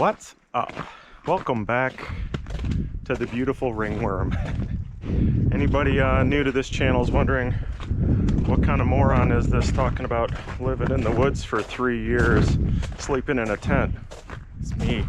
What's up? Welcome back to the beautiful ringworm. Anybody new to this channel is wondering what kind of moron is this talking about living in the woods for 3 years, sleeping in a tent? It's me.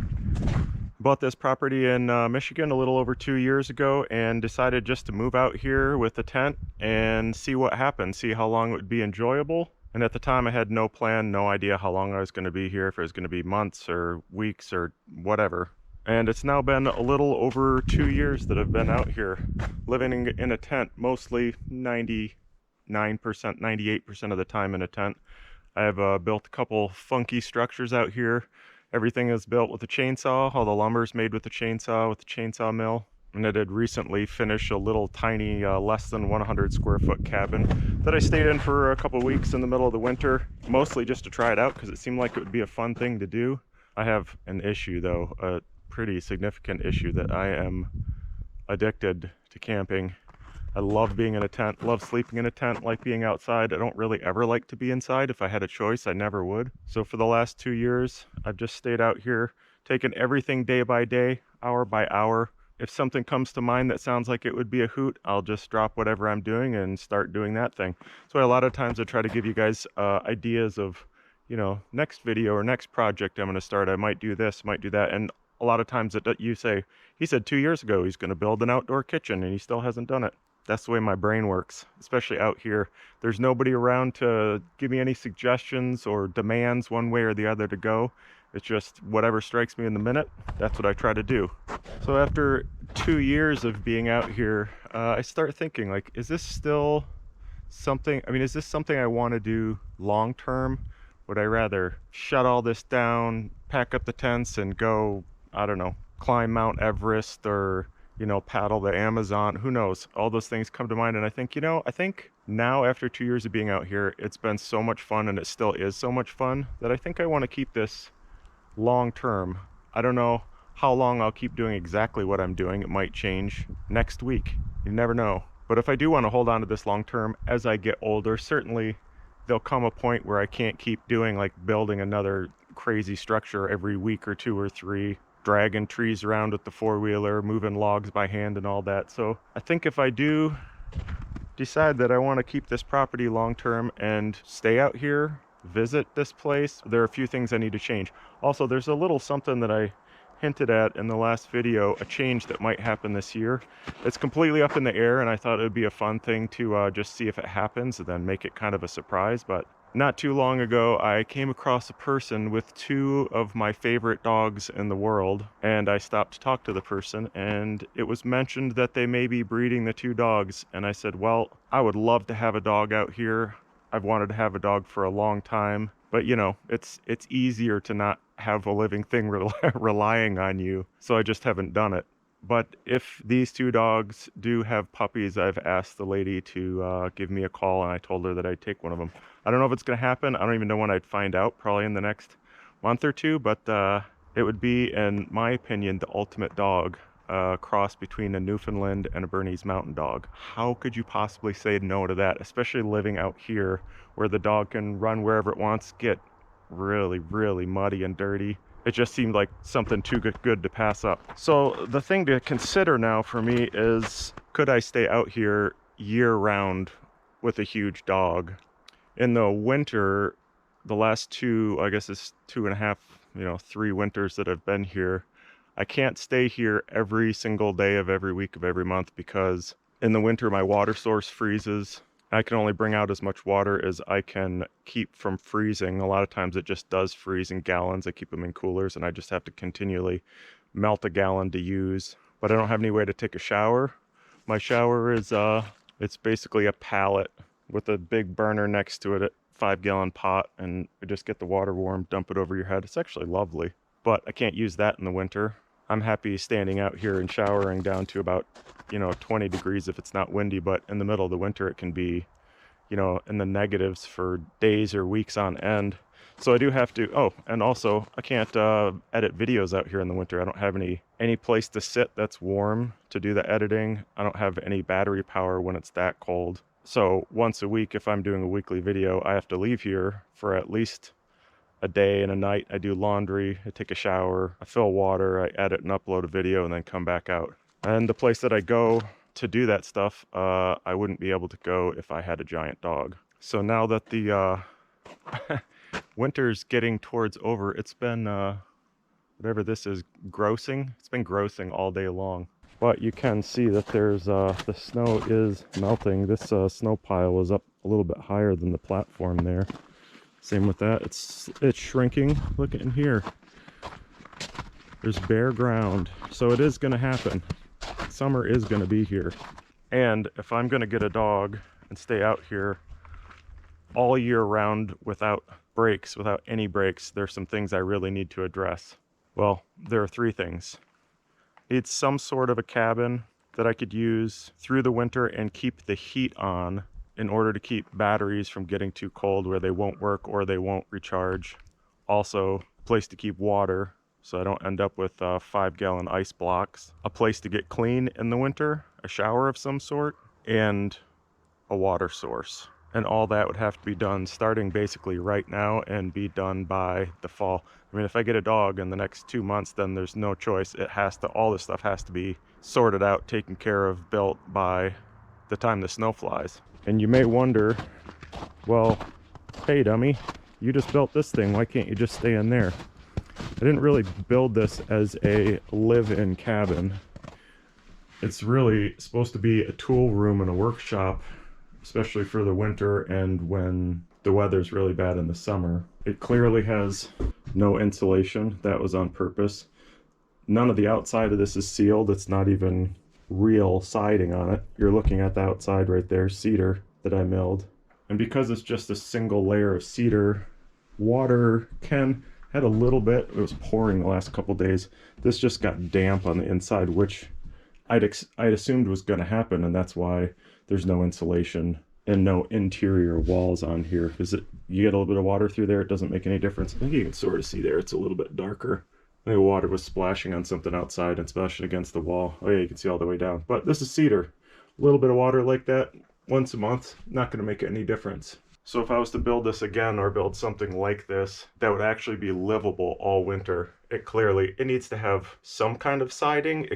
Bought this property in Michigan a little over 2 years ago and decided just to move out here with a tent and see what happens, see how long it would be enjoyable. And at the time I had no plan, no idea how long I was going to be here, if it was going to be months or weeks or whatever. And it's now been a little over 2 years that I've been out here living in a tent, mostly 99%, 98% of the time in a tent. I have built a couple funky structures out here. Everything is built with a chainsaw. All the lumber is made with a chainsaw mill. And I did recently finish a little tiny, less than 100 square foot cabin that I stayed in for a couple weeks in the middle of the winter, mostly just to try it out because it seemed like it would be a fun thing to do. I have an issue though, a pretty significant issue, that I am addicted to camping. I love being in a tent, love sleeping in a tent, like being outside. I don't really ever like to be inside. If I had a choice, I never would. So for the last 2 years, I've just stayed out here, taking everything day by day, hour by hour. If something comes to mind that sounds like it would be a hoot, I'll just drop whatever I'm doing and start doing that thing. So a lot of times I try to give you guys ideas of, you know, next video or next project I'm going to start. I might do this, might do that. And a lot of times you say, he said 2 years ago he's going to build an outdoor kitchen and he still hasn't done it. That's the way my brain works, especially out here. There's nobody around to give me any suggestions or demands one way or the other to go. It's just whatever strikes me in the minute, that's what I try to do. So after 2 years of being out here, I start thinking, like, is this still something, is this something I want to do long term? Would I rather shut all this down, pack up the tents and go, I don't know, climb Mount Everest or, you know, paddle the Amazon? Who knows? All those things come to mind. And I think, I think now after 2 years of being out here, it's been so much fun, and it still is so much fun, that I think I want to keep this long term. I don't know how long I'll keep doing exactly what I'm doing. It might change next week. You never know. But if I do want to hold on to this long term as I get older, certainly there'll come a point where I can't keep doing, like, building another crazy structure every week or 2 or 3, dragging trees around with the four-wheeler, moving logs by hand and all that. So I think if I do decide that I want to keep this property long term and stay out here, visit this place, there are a few things I need to change. Also, there's a little something that I hinted at in the last video, a change that might happen this year. It's completely up in the air, and I thought it would be a fun thing to just see if it happens and then make it kind of a surprise. But not too long ago, I came across a person with 2 of my favorite dogs in the world, and I stopped to talk to the person, and it was mentioned that they may be breeding the 2 dogs. And I said, well, I would love to have a dog out here. I've wanted to have a dog for a long time, but you know, it's easier to not have a living thing relying on you, so I just haven't done it. But if these 2 dogs do have puppies, I've asked the lady to give me a call, and I told her that I'd take one of them. I don't know if it's going to happen. I don't even know when I'd find out, probably in the next month or 2, but it would be, in my opinion, the ultimate dog. Cross between a Newfoundland and a Bernese Mountain Dog. How could you possibly say no to that, especially living out here where the dog can run wherever it wants, get really, really muddy and dirty? It just seemed like something too good to pass up. So the thing to consider now for me is, could I stay out here year round with a huge dog? In the winter, the last 2, I guess it's 2.5, 3 winters that I've been here, I can't stay here every single day of every week of every month, because in the winter my water source freezes. I can only bring out as much water as I can keep from freezing. A lot of times it just does freeze in gallons. I keep them in coolers, and I just have to continually melt a gallon to use. But I don't have any way to take a shower. My shower is it's basically a pallet with a big burner next to it, a 5-gallon pot, and I just get the water warm, dump it over your head. It's actually lovely. But I can't use that in the winter. I'm happy standing out here and showering down to about, 20 degrees if it's not windy, but in the middle of the winter it can be, in the negatives for days or weeks on end. So I do have to, and also I can't edit videos out here in the winter. I don't have any place to sit that's warm to do the editing. I don't have any battery power when it's that cold. So once a week, if I'm doing a weekly video, I have to leave here for at least a day and a night. I do laundry, I take a shower, I fill water, I edit and upload a video, and then come back out. And the place that I go to do that stuff, I wouldn't be able to go if I had a giant dog. So now that the winter's getting towards over, it's been, whatever this is, grossing. It's been grossing all day long. But you can see that there's, the snow is melting. This snow pile is up a little bit higher than the platform there. Same with that, it's shrinking. Look in here. There's bare ground. So it is gonna happen. Summer is gonna be here. And if I'm gonna get a dog and stay out here all year round without breaks, without any breaks, there's some things I really need to address. Well, there are three things. Need some sort of a cabin that I could use through the winter and keep the heat on in order to keep batteries from getting too cold where they won't work or they won't recharge. Also, a place to keep water so I don't end up with 5-gallon ice blocks. A place to get clean in the winter, a shower of some sort, and a water source. And all that would have to be done starting basically right now and be done by the fall. I mean, if I get a dog in the next 2 months, then there's no choice. It has to, all this stuff has to be sorted out, taken care of, built by the time the snow flies. And you may wonder, well, hey dummy, you just built this thing, why can't you just stay in there? I didn't really build this as a live-in cabin. It's really supposed to be a tool room and a workshop, especially for the winter and when the weather's really bad in the summer. It clearly has no insulation. That was on purpose. None of the outside of this is sealed. It's not even real siding on it. You're looking at the outside right there, cedar that I milled. And because it's just a single layer of cedar, water had a little bit. It was pouring the last couple days. This just got damp on the inside, which I'd assumed was going to happen, and that's why there's no insulation and no interior walls on here. Because you get a little bit of water through there, it doesn't make any difference. I think you can sort of see there, it's a little bit darker. I think water was splashing on something outside and splashing against the wall. Oh yeah, you can see all the way down. But this is cedar. A little bit of water like that once a month, not going to make any difference. So if I was to build this again or build something like this that would actually be livable all winter, it needs to have some kind of siding.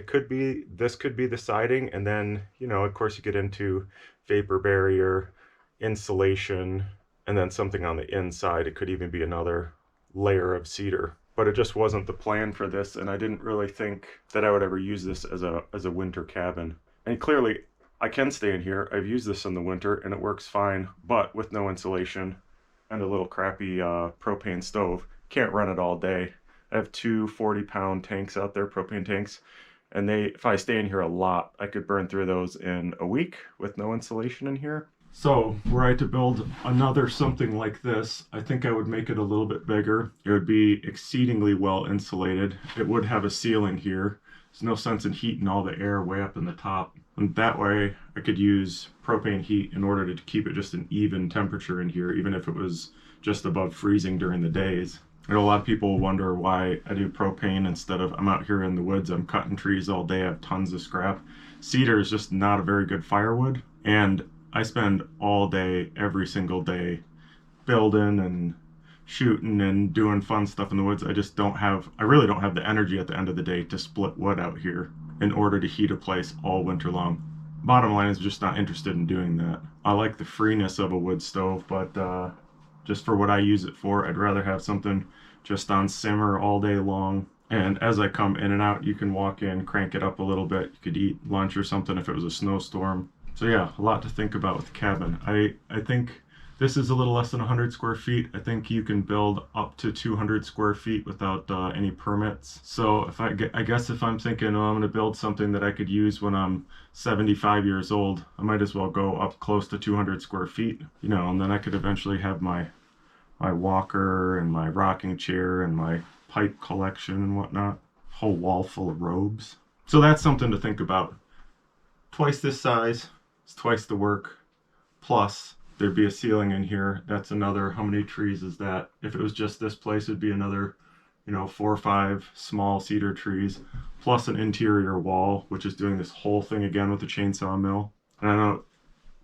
This could be the siding, and then, you know, of course you get into vapor barrier, insulation, and then something on the inside. It could even be another layer of cedar. But it just wasn't the plan for this, and I didn't really think that I would ever use this as a winter cabin. And clearly, I can stay in here. I've used this in the winter, and it works fine, but with no insulation and a little crappy propane stove. Can't run it all day. I have two 40-pound tanks out there, propane tanks, and if I stay in here a lot, I could burn through those in a week with no insulation in here. So, were I to build another something like this, I think I would make it a little bit bigger. It would be exceedingly well insulated. It would have a ceiling here. There's no sense in heating all the air way up in the top. And that way, I could use propane heat in order to keep it just an even temperature in here, even if it was just above freezing during the days. I know a lot of people wonder why I do propane instead of, I'm out here in the woods, I'm cutting trees all day, I have tons of scrap. Cedar is just not a very good firewood, and I spend all day, every single day, building and shooting and doing fun stuff in the woods. I really don't have the energy at the end of the day to split wood out here in order to heat a place all winter long. Bottom line is just not interested in doing that. I like the freeness of a wood stove, but just for what I use it for, I'd rather have something just on simmer all day long. And as I come in and out, you can walk in, crank it up a little bit. You could eat lunch or something if it was a snowstorm. So yeah, a lot to think about with the cabin. I think this is a little less than 100 square feet. I think you can build up to 200 square feet without any permits. So I guess if I'm thinking, oh, I'm going to build something that I could use when I'm 75 years old, I might as well go up close to 200 square feet, you know, and then I could eventually have my walker and my rocking chair and my pipe collection and whatnot. Whole wall full of robes. So that's something to think about. Twice this size, it's twice the work, plus there'd be a ceiling in here. That's another, how many trees is that? If it was just this place, it'd be another, you know, 4 or 5 small cedar trees, plus an interior wall, which is doing this whole thing again with the chainsaw mill. And I know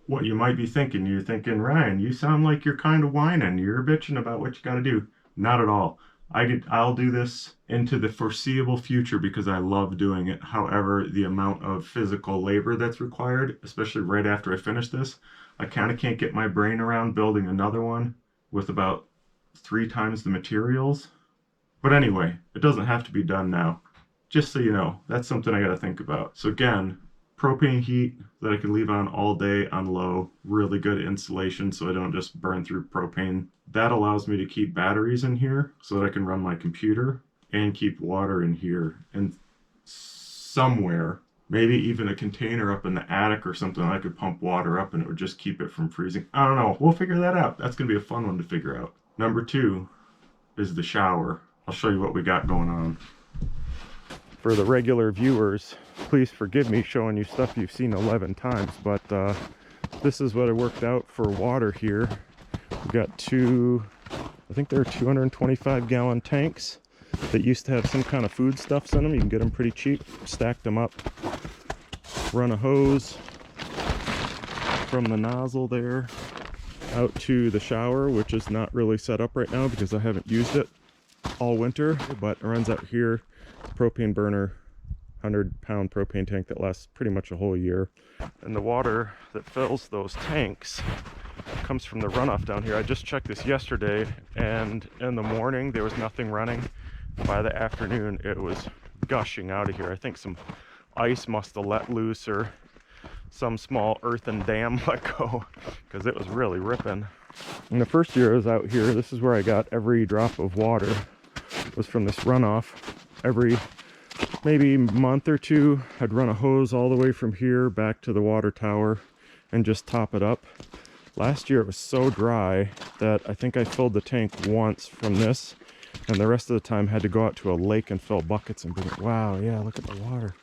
what you might be thinking. You're thinking, Ryan, you sound like you're kind of whining. You're bitching about what you got to do. Not at all. I'll do this into the foreseeable future because I love doing it. However, the amount of physical labor that's required, especially right after I finish this, I kind of can't get my brain around building another one with about 3 times the materials. But anyway, it doesn't have to be done now. Just so you know, that's something I got to think about. So again, propane heat that I can leave on all day on low, really good insulation so I don't just burn through propane. That allows me to keep batteries in here so that I can run my computer and keep water in here. And somewhere, maybe even a container up in the attic or something, I could pump water up and it would just keep it from freezing. I don't know. We'll figure that out. That's going to be a fun one to figure out. Number 2 is the shower. I'll show you what we got going on. For the regular viewers, please forgive me showing you stuff you've seen 11 times, but this is what I worked out for water here. We got I think they're 225-gallon tanks that used to have some kind of foodstuffs in them. You can get them pretty cheap. Stacked them up. Run a hose from the nozzle there out to the shower, which is not really set up right now because I haven't used it all winter, but it runs out here. Propane burner, 100-pound propane tank that lasts pretty much a whole year. And the water that fills those tanks comes from the runoff down here. I just checked this yesterday, and in the morning there was nothing running. By the afternoon it was gushing out of here. I think some ice must have let loose or some small earthen dam let go because it was really ripping. And the first year I was out here, this is where I got every drop of water. It was from this runoff. Every maybe month or two, I'd run a hose all the way from here back to the water tower and just top it up. Last year it was so dry that I think I filled the tank once from this, and the rest of the time had to go out to a lake and fill buckets and bring it. Wow, yeah, look at the water.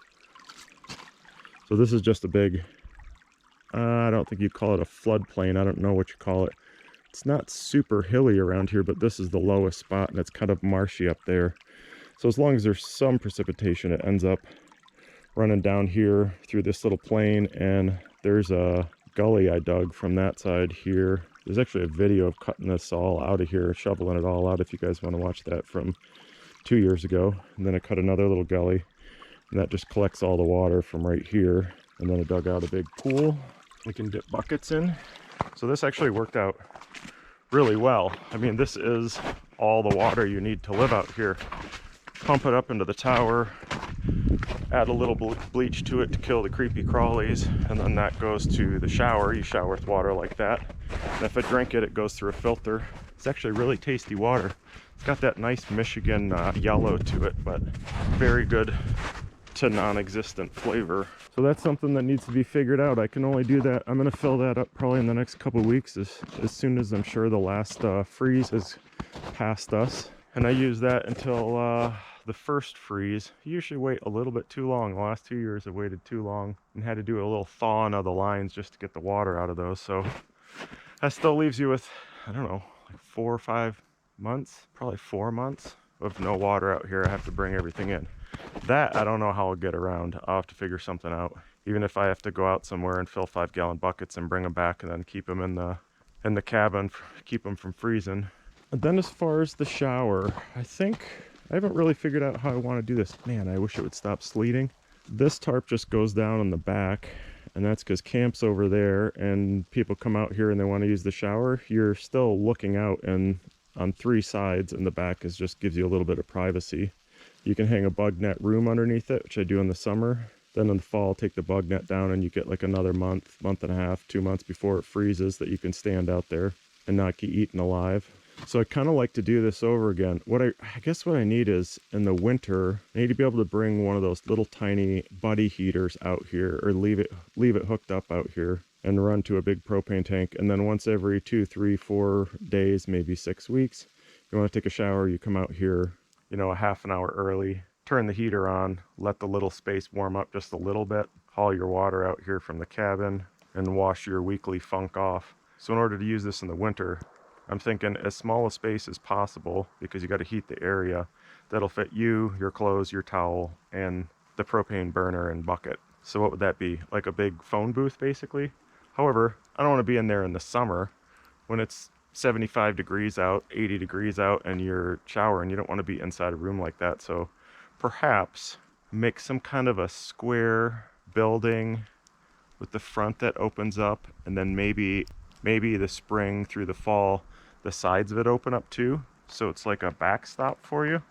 So this is just a big, I don't think you'd call it a floodplain. I don't know what you call it. It's not super hilly around here, but this is the lowest spot and it's kind of marshy up there. So as long as there's some precipitation, it ends up running down here through this little plain, and there's a gully I dug from that side here. There's actually a video of cutting this all out of here, shoveling it all out if you guys want to watch that, from 2 years ago. And then I cut another little gully, and that just collects all the water from right here. And then I dug out a big pool we can dip buckets in. So this actually worked out really well. I mean, this is all the water you need to live out here. Pump it up into the tower, add a little bleach to it to kill the creepy crawlies, and then that goes to the shower. You shower with water like that, and if I drink it, it goes through a filter. It's actually really tasty water. It's got that nice Michigan yellow to it, but very good to non-existent flavor. So that's something that needs to be figured out. I can only do that. I'm going to fill that up probably in the next couple weeks, as soon as I'm sure the last freeze has passed us. And I use that until the first freeze. I usually wait a little bit too long. The last 2 years I waited too long and had to do a little thawing of the lines just to get the water out of those. So that still leaves you with, I don't know, like 4 or 5 months, probably 4 months of no water out here. I have to bring everything in. That I don't know how I'll get around. I'll have to figure something out. Even if I have to go out somewhere and fill 5-gallon buckets and bring them back and then keep them in the cabin, keep them from freezing. And then as far as the shower, I think I haven't really figured out how I want to do this. Man, I wish it would stop sleeting. This tarp just goes down on the back, and that's because camp's over there and people come out here and they want to use the shower. You're still looking out, and on 3 sides, and the back just gives you a little bit of privacy. You can hang a bug net room underneath it, which I do in the summer. Then in the fall, take the bug net down and you get like another month and a half, 2 months before it freezes that you can stand out there and not get eaten alive. So I kind of like to do this over again. I guess what I need is, in the winter, I need to be able to bring one of those little tiny buddy heaters out here, or leave it hooked up out here and run to a big propane tank. And then once every 2, 3, 4 days, maybe 6 weeks, you want to take a shower, you come out here, you know, a half an hour early, turn the heater on, let the little space warm up just a little bit, haul your water out here from the cabin, and wash your weekly funk off. So in order to use this in the winter, I'm thinking as small a space as possible, because you got to heat the area that'll fit you, your clothes, your towel, and the propane burner and bucket. So what would that be? Like a big phone booth, basically? However, I don't want to be in there in the summer when it's 75 degrees out, 80 degrees out, and you're showering. You don't want to be inside a room like that. So perhaps make some kind of a square building with the front that opens up, and then maybe the spring through the fall, the sides of it open up too. So it's like a backstop for you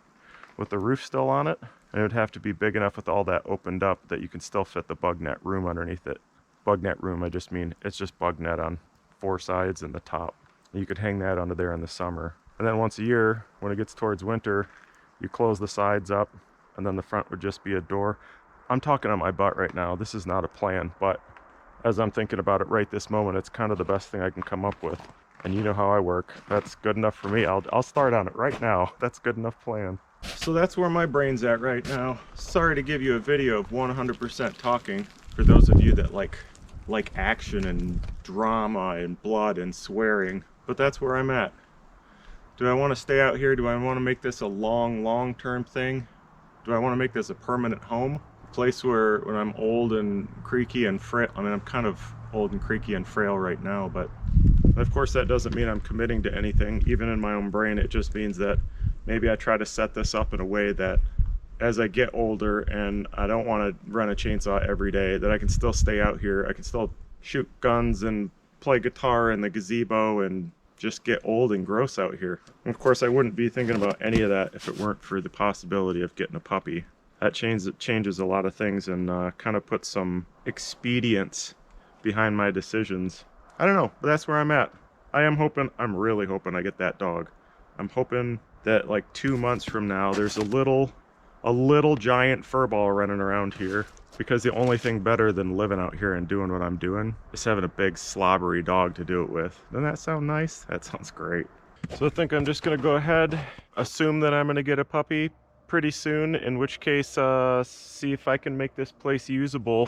with the roof still on it. And it would have to be big enough with all that opened up that you can still fit the bug net room underneath it. Bug net room, I just mean it's just bug net on 4 sides and the top. You could hang that under there in the summer. And then once a year, when it gets towards winter, you close the sides up, and then the front would just be a door. I'm talking on my butt right now. This is not a plan, but as I'm thinking about it right this moment, it's kind of the best thing I can come up with. And you know how I work. That's good enough for me. I'll start on it right now. That's good enough plan. So that's where my brain's at right now. Sorry to give you a video of 100% talking for those of you that like action and drama and blood and swearing, but that's where I'm at. Do I want to stay out here? Do I want to make this a long-term thing? Do I want to make this a permanent home? A place where when I'm old and creaky and frail, I mean, I'm kind of old and creaky and frail right now, but of course that doesn't mean I'm committing to anything. Even in my own brain, it just means that maybe I try to set this up in a way that as I get older and I don't want to run a chainsaw every day, that I can still stay out here. I can still shoot guns and play guitar in the gazebo and just get old and gross out here. And of course, I wouldn't be thinking about any of that if it weren't for the possibility of getting a puppy. That changes a lot of things and kind of puts some expedience behind my decisions. I don't know, but that's where I'm at. I'm really hoping I get that dog. I'm hoping that like 2 months from now, there's a little giant furball running around here, because the only thing better than living out here and doing what I'm doing is having a big slobbery dog to do it with. Doesn't that sound nice? That sounds great. So I think I'm just gonna go ahead, assume that I'm gonna get a puppy pretty soon, in which case see if I can make this place usable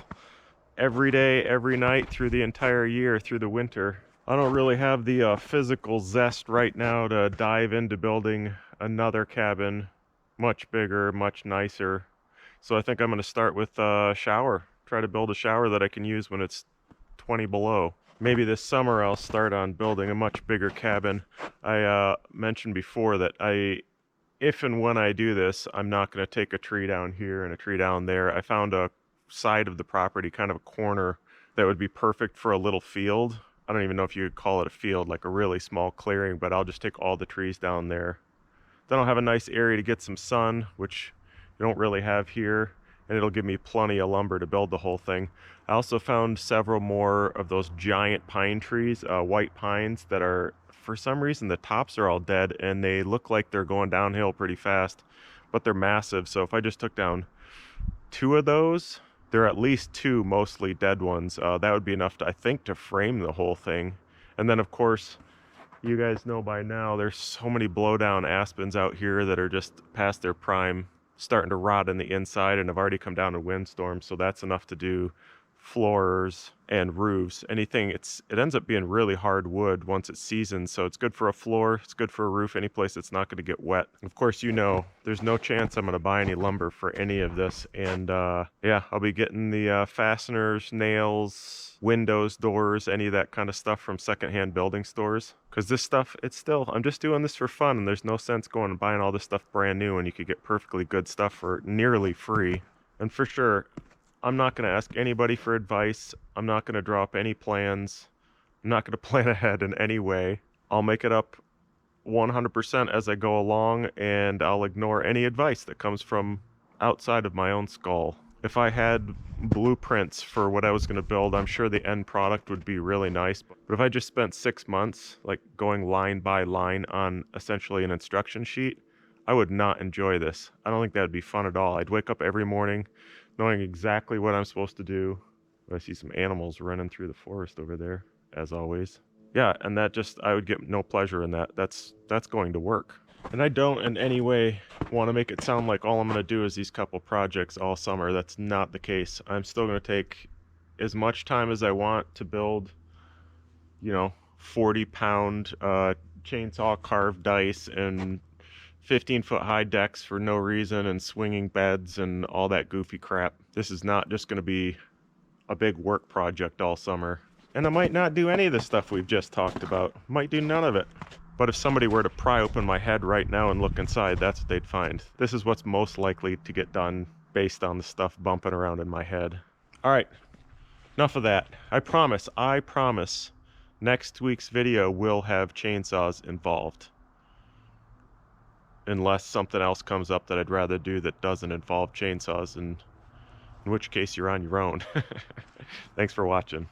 every day, every night, through the entire year, through the winter. I don't really have the physical zest right now to dive into building another cabin, much bigger, much nicer. So I think I'm going to start with a shower. Try to build a shower that I can use when it's 20 below. Maybe this summer I'll start on building a much bigger cabin. I mentioned before that if and when I do this, I'm not going to take a tree down here and a tree down there. I found a side of the property, kind of a corner, that would be perfect for a little field. I don't even know if you would call it a field, like a really small clearing, but I'll just take all the trees down there. Then I'll have a nice area to get some sun, which you don't really have here, and it'll give me plenty of lumber to build the whole thing. I also found several more of those giant pine trees, white pines, that are, for some reason, the tops are all dead, and they look like they're going downhill pretty fast, but they're massive. So if I just took down 2 of those, there are at least 2 mostly dead ones. That would be enough, I think, to frame the whole thing. And then, of course, you guys know by now, there's so many blowdown aspens out here that are just past their prime, starting to rot in the inside, and have already come down in windstorms. So that's enough to do floors and roofs. Anything, it ends up being really hard wood once it's seasoned. So it's good for a floor, it's good for a roof, any place that's not going to get wet. Of course, you know, there's no chance I'm going to buy any lumber for any of this. And yeah, I'll be getting the fasteners, nails, windows, doors, any of that kind of stuff from secondhand building stores. Because this stuff, I'm just doing this for fun, and there's no sense going and buying all this stuff brand new when you could get perfectly good stuff for nearly free. And for sure, I'm not going to ask anybody for advice. I'm not going to draw up any plans. I'm not going to plan ahead in any way. I'll make it up 100% as I go along, and I'll ignore any advice that comes from outside of my own skull. If I had blueprints for what I was going to build, I'm sure the end product would be really nice. But if I just spent 6 months like going line by line on essentially an instruction sheet, I would not enjoy this. I don't think that would be fun at all. I'd wake up every morning knowing exactly what I'm supposed to do. I see some animals running through the forest over there, as always. Yeah, and I would get no pleasure in that. That's going to work. And I don't in any way want to make it sound like all I'm going to do is these couple projects all summer. That's not the case. I'm still going to take as much time as I want to build, 40-pound chainsaw carved dice and 15-foot high decks for no reason, and swinging beds and all that goofy crap. This is not just going to be a big work project all summer. And I might not do any of the stuff we've just talked about. Might do none of it. But if somebody were to pry open my head right now and look inside, that's what they'd find. This is what's most likely to get done based on the stuff bumping around in my head. All right, enough of that. I promise, next week's video will have chainsaws involved. Unless something else comes up that I'd rather do that doesn't involve chainsaws, and in which case you're on your own. Thanks for watching.